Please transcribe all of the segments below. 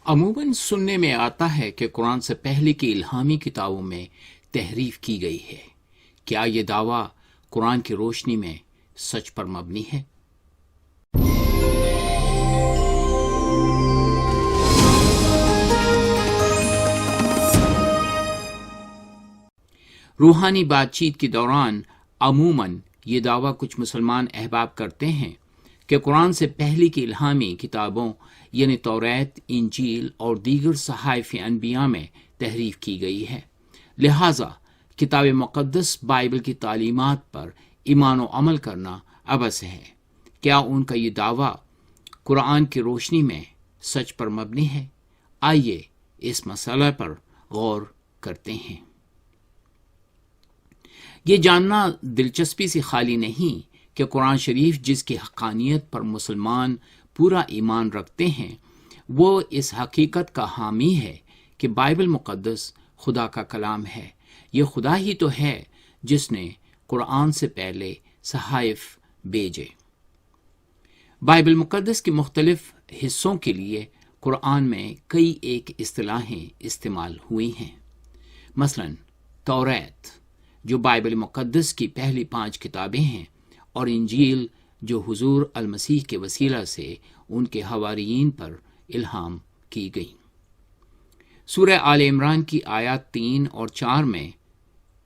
عموماً سننے میں آتا ہے کہ قرآن سے پہلے کی الہامی کتابوں میں تحریف کی گئی ہے۔ کیا یہ دعویٰ قرآن کی روشنی میں سچ پر مبنی ہے؟ روحانی بات چیت کے دوران عموماً یہ دعویٰ کچھ مسلمان احباب کرتے ہیں کہ قرآن سے پہلے کی الہامی کتابوں یعنی توریت، انجیل اور دیگر صحائف انبیاء میں تحریف کی گئی ہے، لہٰذا کتاب مقدس بائبل کی تعلیمات پر ایمان و عمل کرنا عبث ہے۔ کیا ان کا یہ دعویٰ قرآن کی روشنی میں سچ پر مبنی ہے؟ آئیے اس مسئلہ پر غور کرتے ہیں۔ یہ جاننا دلچسپی سے خالی نہیں کہ قرآن شریف جس کی حقانیت پر مسلمان پورا ایمان رکھتے ہیں، وہ اس حقیقت کا حامی ہے کہ بائبل مقدس خدا کا کلام ہے۔ یہ خدا ہی تو ہے جس نے قرآن سے پہلے صحائف بھیجے۔ بائبل مقدس کے مختلف حصوں کے لیے قرآن میں کئی ایک اصطلاحیں استعمال ہوئی ہیں۔ مثلاً توریت جو بائبل مقدس کی پہلی 5 کتابیں ہیں، اور انجیل جو حضور المسیح کے وسیلہ سے ان کے حواریین پر الہام کی گئی۔ سورہ آل عمران کی آیات 3 اور 4 میں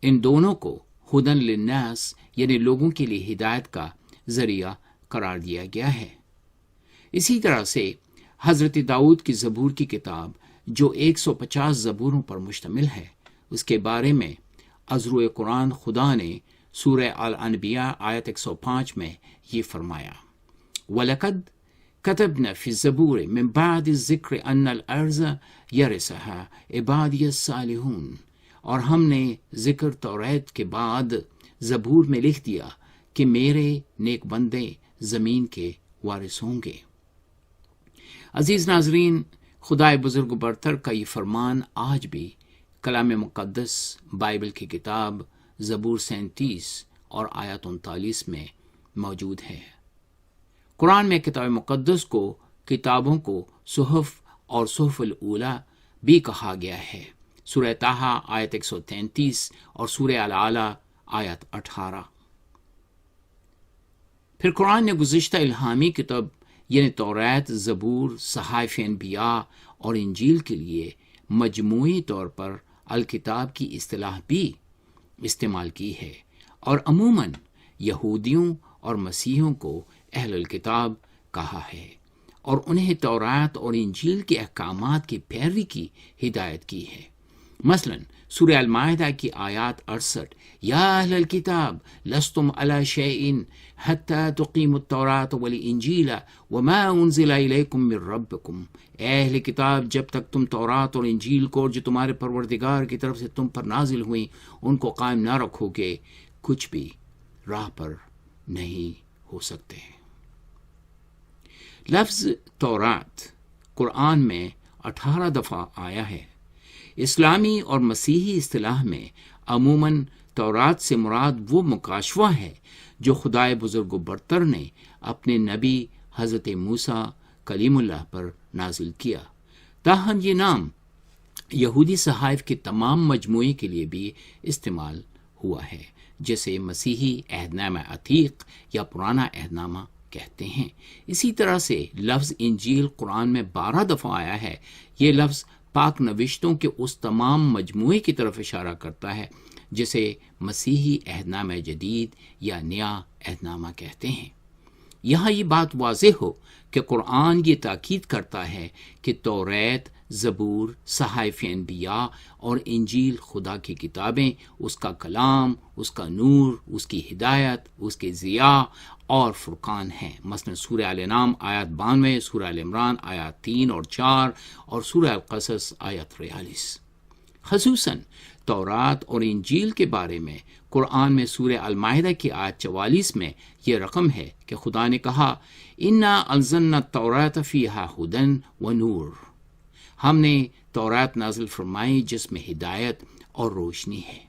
ان دونوں کو ہدن للناس یعنی لوگوں کے لیے ہدایت کا ذریعہ قرار دیا گیا ہے۔ اسی طرح سے حضرت داؤد کی زبور کی کتاب جو 150 زبوروں پر مشتمل ہے، اس کے بارے میں ازروع قرآن خدا نے سورہ الانبیاء آیت 105 میں یہ فرمایا، وَلَقَدْ كَتَبْنَا فِي الزَّبُورِ مِن بَعْدِ الذِّكْرِ أَنَّ الْأَرْضَ يَرِثُهَا عِبَادِيَ الصَّالِحُونَ، اور ہم نے ذکر توریت کے بعد زبور میں لکھ دیا کہ میرے نیک بندے زمین کے وارث ہوں گے۔ عزیز ناظرین، خدائے بزرگ و برتر کا یہ فرمان آج بھی کلام مقدس بائبل کی کتاب زبور 37 اور آیت 39 میں موجود ہے۔ قرآن میں کتاب مقدس کو کتابوں کو صحف اور صحف الاولیٰ بھی کہا گیا ہے، سورہ طٰہٰ آیت 133 اور سورہ الاعلیٰ آیت 18۔ پھر قرآن نے گزشتہ الہامی کتاب یعنی توریت، زبور، صحائف انبیاء اور انجیل کے لیے مجموعی طور پر الکتاب کی اصطلاح بھی استعمال کی ہے، اور عموماً یہودیوں اور مسیحیوں کو اہل الکتاب کہا ہے، اور انہیں توریت اور انجیل کے احکامات کی پیروی کی ہدایت کی ہے۔ مثلاً سورہ المائدہ کی آیات 68، یا اہل الکتاب لستم علی شیء حتی تقیموا التوراۃ والانجیل وما انزل الیکم من ربکم، اے اہل کتاب جب تک تم تورات اور انجیل کو جو تمہارے پروردگار کی طرف سے تم پر نازل ہوئی ان کو قائم نہ رکھو گے، کچھ بھی راہ پر نہیں ہو سکتے۔ لفظ تورات قرآن میں 18 دفعہ آیا ہے۔ اسلامی اور مسیحی اصطلاح میں عموماً تورات سے مراد وہ مکاشفہ ہے جو خدائے بزرگ و برتر نے اپنے نبی حضرت موسیٰ کلیم اللہ پر نازل کیا۔ تاہم یہ نام یہودی صحائف کے تمام مجموعے کے لیے بھی استعمال ہوا ہے، جسے مسیحی عہد نامہ عتیق یا پرانا عہد نامہ کہتے ہیں۔ اسی طرح سے لفظ انجیل قرآن میں 12 دفعہ آیا ہے۔ یہ لفظ پاک نوشتوں کے اس تمام مجموعے کی طرف اشارہ کرتا ہے جسے مسیحی عہد نامہ جدید یا نیا عہد نامہ کہتے ہیں۔ یہاں یہ بات واضح ہو کہ قرآن یہ تاکید کرتا ہے کہ توریت، زبور، صحائف انبیاء اور انجیل خدا کی کتابیں اس کا کلام، اس کا نور، اس کی ہدایت، اس کے ضیاء اور فرقان ہیں۔ مثلا سورہ الانعام آیت 92، سورہ العمران آیات 3 اور 4 اور سورہ القصص آیت 43۔ خصوصاً تورات اور انجیل کے بارے میں قرآن میں سورہ المائدہ کی آیت 44 میں یہ رقم ہے کہ خدا نے کہا، انا انزلنا التوراۃ فیہا ھدی ونور، ہم نے تورات نازل فرمائی جس میں ہدایت اور روشنی ہے۔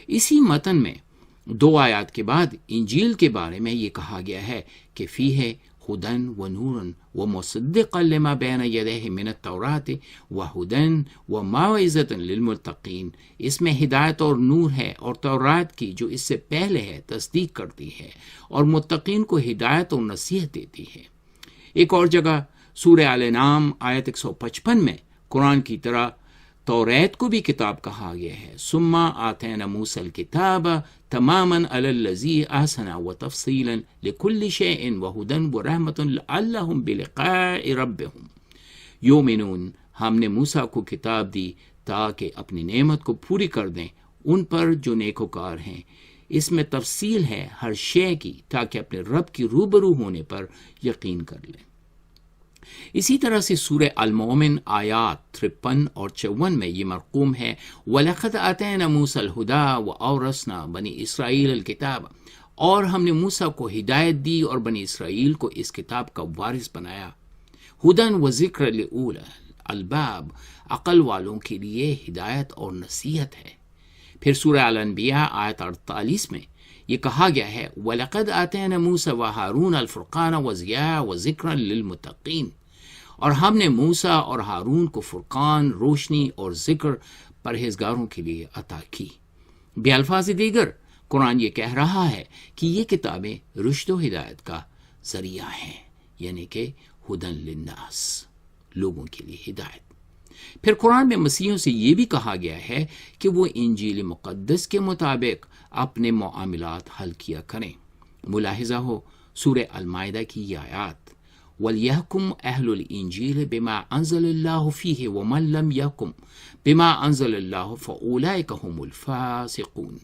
اسی متن میں 2 آیات کے بعد انجیل کے بارے میں یہ کہا گیا ہے کہ فیہ ہدن و نورن و مصدقا لما بین یدیہ من التوراۃ و ہدن و موعظۃ للمتقین، اس میں ہدایت اور نور ہے، اور تورات کی جو اس سے پہلے ہے تصدیق کرتی ہے اور متقین کو ہدایت اور نصیحت دیتی ہے۔ ایک اور جگہ سورہ آل انعام آیت 155 میں قرآن کی طرح توریت کو بھی کتاب کہا گیا ہے۔ ثم آتینا موسیٰ الکتاب تماما علی الذی احسن وتفصیلا لکل شیء وہدی ورحمۃ لعلہم بلقاء ربہم یؤمنون، ہم نے موسیٰ کو کتاب دی تاکہ اپنی نعمت کو پوری کر دیں ان پر جو نیکوکار ہیں، اس میں تفصیل ہے ہر شے کی تاکہ اپنے رب کی روبرو ہونے پر یقین کر لیں۔ اسی طرح سے سورہ المومن آیات 53 اور 54 میں یہ مرقوم ہے، وَلَقَدْ آتَيْنَا مُوسَى الْهُدَىٰ وَأَوْرَثْنَا بَنِي إِسْرَائِيلَ الْكِتَابَ، اور ہم نے موسیٰ کو ہدایت دی اور بنی اسرائیل کو اس کتاب کا وارث بنایا۔ ہدن و ذکر لأولی الالباب، عقل والوں کے لیے ہدایت اور نصیحت ہے۔ پھر سورہ الانبیاء آیت 48 میں یہ کہا گیا ہے، وَلَقَدْ آتَيْنَا مُوسَى وَهَارُونَ الْفُرْقَانَ وَضِيَاءً وَذِكْرًا لِلْمُتَّقِينَ، اور ہم نے موسیٰ اور ہارون کو فرقان، روشنی اور ذکر پرہیزگاروں کے لیے عطا کی۔ بے الفاظ دیگر قرآن یہ کہہ رہا ہے کہ یہ کتابیں رشد و ہدایت کا ذریعہ ہیں، یعنی کہ ہدن للناس، لوگوں کے لیے ہدایت۔ پھر قرآن میں مسیحیوں سے یہ بھی کہا گیا ہے کہ وہ انجیل مقدس کے مطابق اپنے معاملات حل کیا کریں۔ ملاحظہ ہو سورہ المائدہ کی یہ آیات، وَلْيَحْكُمْ أَهْلُ الْإِنْجِيلِ بِمَا أَنزَلَ اللَّهُ فِيهِ وَمَنْ لَمْ يَحْكُمْ بِمَا أَنزَلَ اللَّهُ فَأُولَٰئِكَ هُمُ الْفَاسِقُونَ۔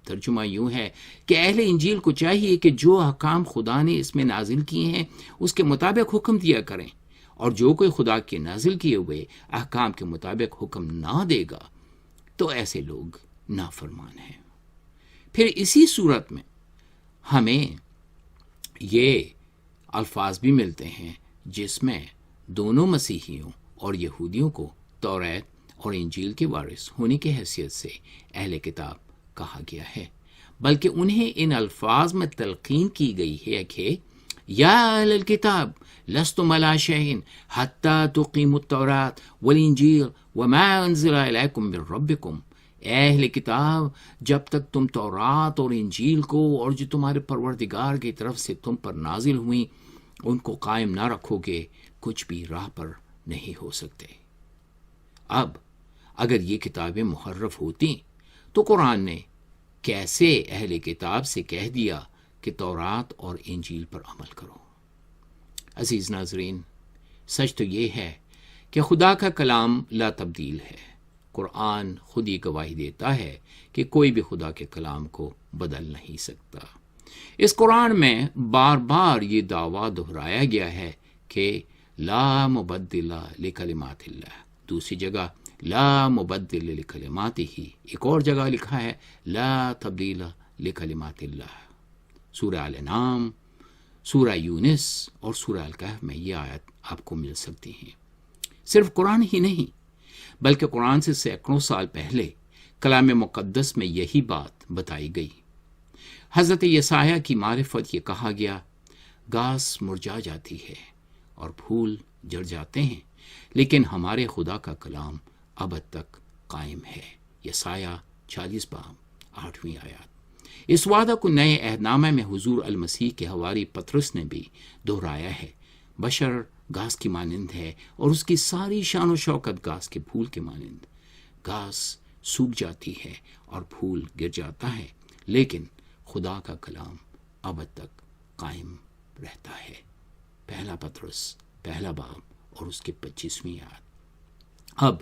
ترجمہ یوں ہے کہ اہل انجیل کو چاہیے کہ جو احکام خدا نے اس میں نازل کیے ہیں اس کے مطابق حکم دیا کریں، اور جو کوئی خدا کے نازل کیے ہوئے احکام کے مطابق حکم نہ دے گا تو ایسے لوگ نافرمان ہیں۔ پھر اسی صورت میں ہمیں یہ الفاظ بھی ملتے ہیں جس میں دونوں مسیحیوں اور یہودیوں کو توریت اور انجیل کے وارث ہونے کی حیثیت سے اہل کتاب کہا گیا ہے، بلکہ انہیں ان الفاظ میں تلقین کی گئی ہے کہ یا اہل الکتاب لستم علی شیء حتی تقیموا التوراۃ والانجیل وما انزل الیکم من ربکم، اے اہل کتاب جب تک تم تورات اور انجیل کو اور جو تمہارے پروردگار کی طرف سے تم پر نازل ہوئیں ان کو قائم نہ رکھو گے، کچھ بھی راہ پر نہیں ہو سکتے۔ اب اگر یہ کتابیں محرف ہوتی تو قرآن نے کیسے اہل کتاب سے کہہ دیا کہ تورات اور انجیل پر عمل کرو؟ عزیز ناظرین، سچ تو یہ ہے کہ خدا کا کلام لا تبدیل ہے۔ قرآن خود ہی گواہی دیتا ہے کہ کوئی بھی خدا کے کلام کو بدل نہیں سکتا۔ اس قرآن میں بار بار یہ دعویٰ دہرایا گیا ہے کہ لا مبدل لکلمات اللہ، دوسری جگہ لا مبدل لکلماتہ، ایک اور جگہ لکھا ہے لا تبدیل لکلمات اللہ۔ سورہ آل انعام، سورہ یونس اور سورہ الکہف میں یہ آیت آپ کو مل سکتی ہیں۔ صرف قرآن ہی نہیں بلکہ قرآن سے سینکڑوں سال پہلے کلام مقدس میں یہی بات بتائی گئی۔ حضرت یسایہ کی معرفت یہ کہا گیا، گھاس مرجھا جاتی ہے اور پھول جھڑ جاتے ہیں لیکن ہمارے خدا کا کلام ابد تک قائم ہے۔ یسایہ 40 باب 8ویں آیات۔ اس وعدہ کو نئے عہد نامہ میں حضور المسیح کے حواری پطرس نے بھی دہرایا ہے۔ بشر گھاس کی مانند ہے اور اس کی ساری شان و شوکت گھاس کے پھول کے مانند۔ گھاس سوکھ جاتی ہے اور پھول گر جاتا ہے لیکن خدا کا کلام ابد تک قائم رہتا ہے۔ پہلا پطرس پہلا باب اور اس کے 25ویں آیت۔ اب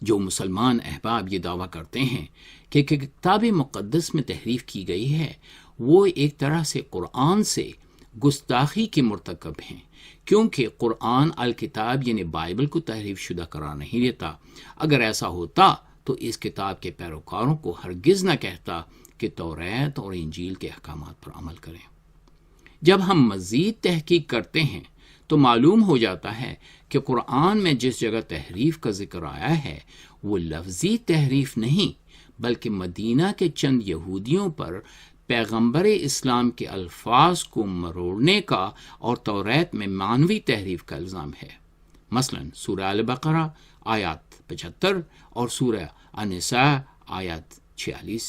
جو مسلمان احباب یہ دعویٰ کرتے ہیں کہ کتاب مقدس میں تحریف کی گئی ہے، وہ ایک طرح سے قرآن سے گستاخی کے مرتکب ہیں، کیونکہ قرآن الکتاب یعنی بائبل کو تحریف شدہ قرار نہیں دیتا۔ اگر ایسا ہوتا تو اس کتاب کے پیروکاروں کو ہرگز نہ کہتا کہ توریت اور انجیل کے احکامات پر عمل کریں۔ جب ہم مزید تحقیق کرتے ہیں تو معلوم ہو جاتا ہے کہ قرآن میں جس جگہ تحریف کا ذکر آیا ہے وہ لفظی تحریف نہیں بلکہ مدینہ کے چند یہودیوں پر پیغمبر اسلام کے الفاظ کو مروڑنے کا اور توریت میں معنوی تحریف کا الزام ہے۔ مثلا سورہ البقرہ آیات 75 اور سورہ النساء آیات 46۔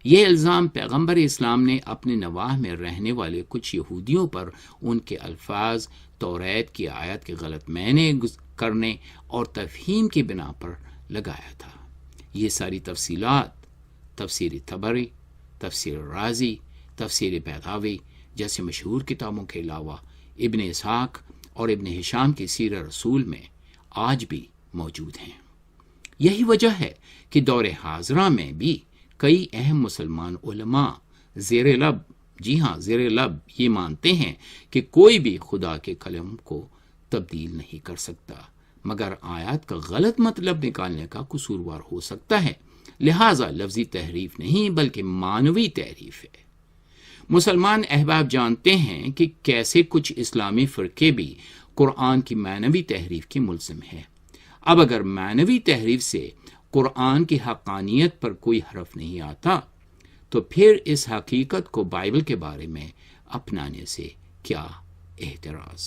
یہ الزام پیغمبر اسلام نے اپنے نواح میں رہنے والے کچھ یہودیوں پر ان کے الفاظ توریت کی آیت کے غلط معنی کرنے اور تفہیم کی بنا پر لگایا تھا۔ یہ ساری تفصیلات تفسیر طبری، تفسیر رازی، تفسیر بیضاوی جیسے مشہور کتابوں کے علاوہ ابن اسحاق اور ابن ہشام کی سیرہ رسول میں آج بھی موجود ہیں۔ یہی وجہ ہے کہ دور حاضرہ میں بھی کئی اہم مسلمان علماء زیر لب یہ مانتے ہیں کہ کوئی بھی خدا کے کلام کو تبدیل نہیں کر سکتا، مگر آیات کا غلط مطلب نکالنے کا قصوروار ہو سکتا ہے، لہٰذا لفظی تحریف نہیں بلکہ معنوی تحریف ہے۔ مسلمان احباب جانتے ہیں کہ کیسے کچھ اسلامی فرقے بھی قرآن کی معنوی تحریف کے ملزم ہیں۔ اب اگر معنوی تحریف سے قرآن کی حقانیت پر کوئی حرف نہیں آتا تو پھر اس حقیقت کو بائبل کے بارے میں اپنانے سے کیا اعتراض؟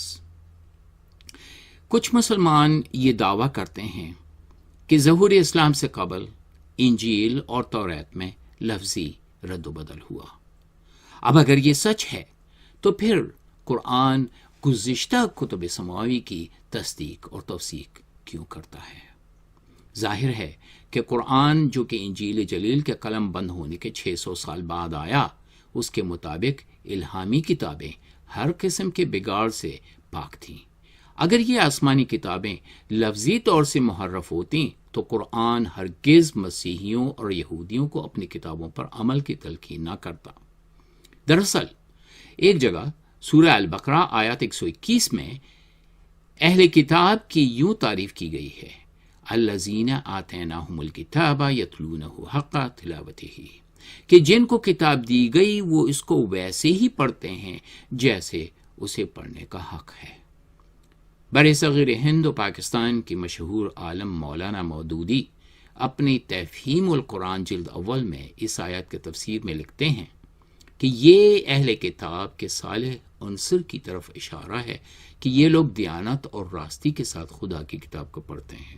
کچھ مسلمان یہ دعویٰ کرتے ہیں کہ ظہور اسلام سے قبل انجیل اور توریت میں لفظی رد و بدل ہوا۔ اب اگر یہ سچ ہے تو پھر قرآن گزشتہ کتب سماوی کی تصدیق اور توثیق کیوں کرتا ہے؟ ظاہر ہے کہ قرآن جو کہ انجیل جلیل کے قلم بند ہونے کے 600 سال بعد آیا، اس کے مطابق الہامی کتابیں ہر قسم کے بگاڑ سے پاک تھیں۔ اگر یہ آسمانی کتابیں لفظی طور سے محرف ہوتیں تو قرآن ہرگز مسیحیوں اور یہودیوں کو اپنی کتابوں پر عمل کی تلقین نہ کرتا۔ دراصل ایک جگہ سورہ البقرہ آیات 121 میں اہل کتاب کی یوں تعریف کی گئی ہے، الذین آتیناہم الکتاب یتلونہ حق تلاوتہ، کہ جن کو کتاب دی گئی وہ اس کو ویسے ہی پڑھتے ہیں جیسے اسے پڑھنے کا حق ہے۔ برصغیر ہند و پاکستان کی مشہور عالم مولانا مودودی اپنی تفہیم القرآن جلد اول میں اس آیت کے تفسیر میں لکھتے ہیں کہ یہ اہل کتاب کے صالح عنصر کی طرف اشارہ ہے کہ یہ لوگ دیانت اور راستی کے ساتھ خدا کی کتاب کو پڑھتے ہیں۔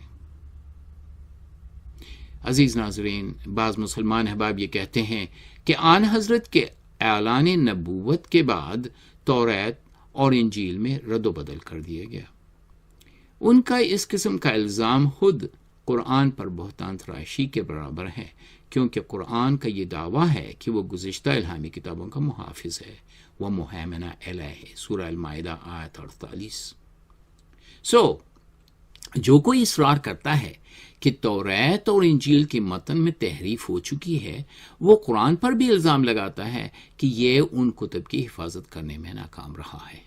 عزیز ناظرین، بعض مسلمان احباب یہ کہتے ہیں کہ آن حضرت کے اعلان نبوت کے بعد توریت اور انجیل میں رد و بدل کر دیا گیا۔ ان کا اس قسم کا الزام خود قرآن پر بہتان تراشی کے برابر ہے، کیونکہ قرآن کا یہ دعویٰ ہے کہ وہ گزشتہ الہامی کتابوں کا محافظ ہے، وہ مہیمن علیہ، سورہ المائدہ آیت 48۔ جو کوئی اصرار کرتا ہے کہ توریت اور انجیل کے متن میں تحریف ہو چکی ہے، وہ قرآن پر بھی الزام لگاتا ہے کہ یہ ان کتب کی حفاظت کرنے میں ناکام رہا ہے۔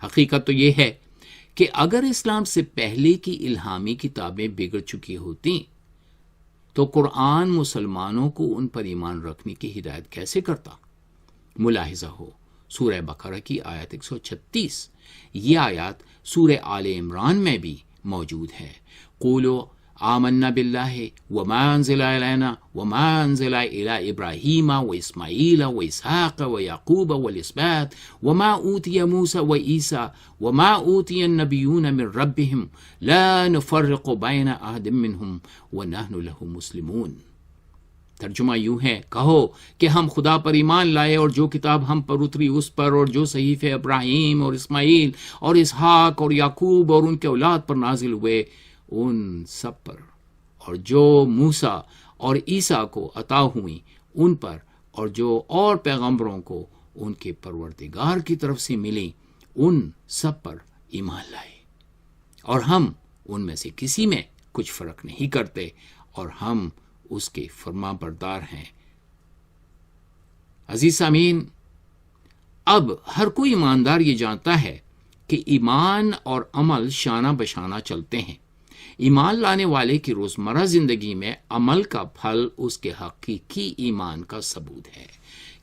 حقیقت تو یہ ہے کہ اگر اسلام سے پہلے کی الہامی کتابیں بگڑ چکی ہوتی تو قرآن مسلمانوں کو ان پر ایمان رکھنے کی ہدایت کیسے کرتا؟ ملاحظہ ہو سورہ بقرہ کی آیت 136، یہ آیات سورہ آل عمران میں بھی موجود ہے۔ قولوا آمنا باللہ وما انزل الینا وما انزل الی ابراہیم واسماعیل واسحاق ویعقوب والاسباط وما اوتی موسی وعیسی وما اوتی النبیون من ربهم لا نفرق بین احد منہم ونحن له مسلمون۔ ترجمہ یوں ہے، کہو کہ ہم خدا پر ایمان لائے اور جو کتاب ہم پر اتری اس پر، اور جو صحیفے ابراہیم اور اسماعیل اور اسحاق اور یعقوب اور ان کے اولاد پر نازل ہوئے ان سب پر، اور جو موسیٰ اور عیسیٰ کو عطا ہوئیں ان پر، اور جو اور پیغمبروں کو ان کے پروردگار کی طرف سے ملی ان سب پر ایمان لائے، اور ہم ان میں سے کسی میں کچھ فرق نہیں کرتے، اور ہم اس کے فرما بردار ہیں۔ عزیز سامعین، اب ہر کوئی ایماندار یہ جانتا ہے کہ ایمان اور عمل شانہ بشانہ چلتے ہیں۔ ایمان لانے والے کی روزمرہ زندگی میں عمل کا پھل اس کے حقیقی ایمان کا ثبوت ہے۔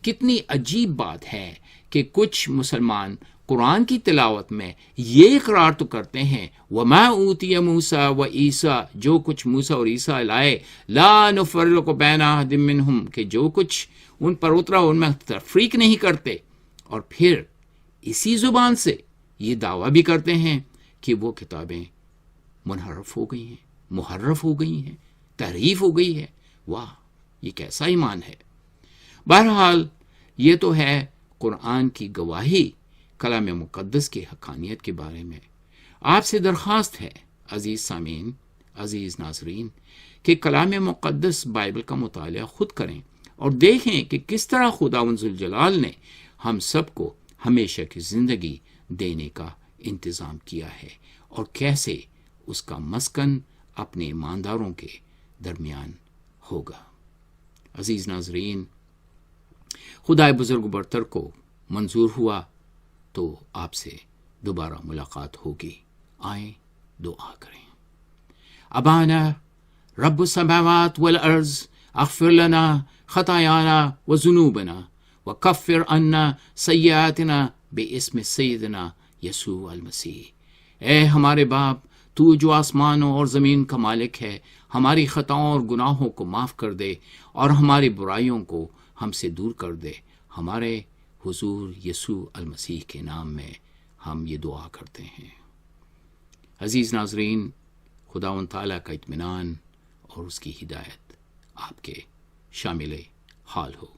کتنی عجیب بات ہے کہ کچھ مسلمان قرآن کی تلاوت میں یہ اقرار تو کرتے ہیں وما اوتی موسیٰ و عیسیٰ، جو کچھ موسیٰ اور عیسیٰ لائے، لا نفرق بین احد منہم، کہ جو کچھ ان پر اترا ان میں تفریق نہیں کرتے، اور پھر اسی زبان سے یہ دعویٰ بھی کرتے ہیں کہ وہ کتابیں منحرف ہو گئی ہیں، محرف ہو گئی ہیں، تحریف ہو گئی ہے۔ واہ، یہ کیسا ایمان ہے! بہرحال یہ تو ہے قرآن کی گواہی کلام مقدس کی حقانیت کے بارے میں۔ آپ سے درخواست ہے عزیز سامعین، عزیز ناظرین، کہ کلام مقدس بائبل کا مطالعہ خود کریں اور دیکھیں کہ کس طرح خداوند ذوالجلال نے ہم سب کو ہمیشہ کی زندگی دینے کا انتظام کیا ہے، اور کیسے اس کا مسکن اپنے ایمانداروں کے درمیان ہوگا۔ عزیز ناظرین، خدائے بزرگ برتر کو منظور ہوا تو آپ سے دوبارہ ملاقات ہوگی۔ آئیں دعا کریں۔ ابانا رب السماوات والارض اغفر لنا خطايانا وذنوبنا وكفر عنا سیئاتنا باسم سیدنا یسوع المسیح۔ اے ہمارے باپ، تو جو آسمانوں اور زمین کا مالک ہے، ہماری خطاؤں اور گناہوں کو معاف کر دے اور ہماری برائیوں کو ہم سے دور کر دے۔ ہمارے حضور یسوع المسیح کے نام میں ہم یہ دعا کرتے ہیں۔ عزیز ناظرین، خداوند تعالیٰ کا اطمینان اور اس کی ہدایت آپ کے شامل حال ہو۔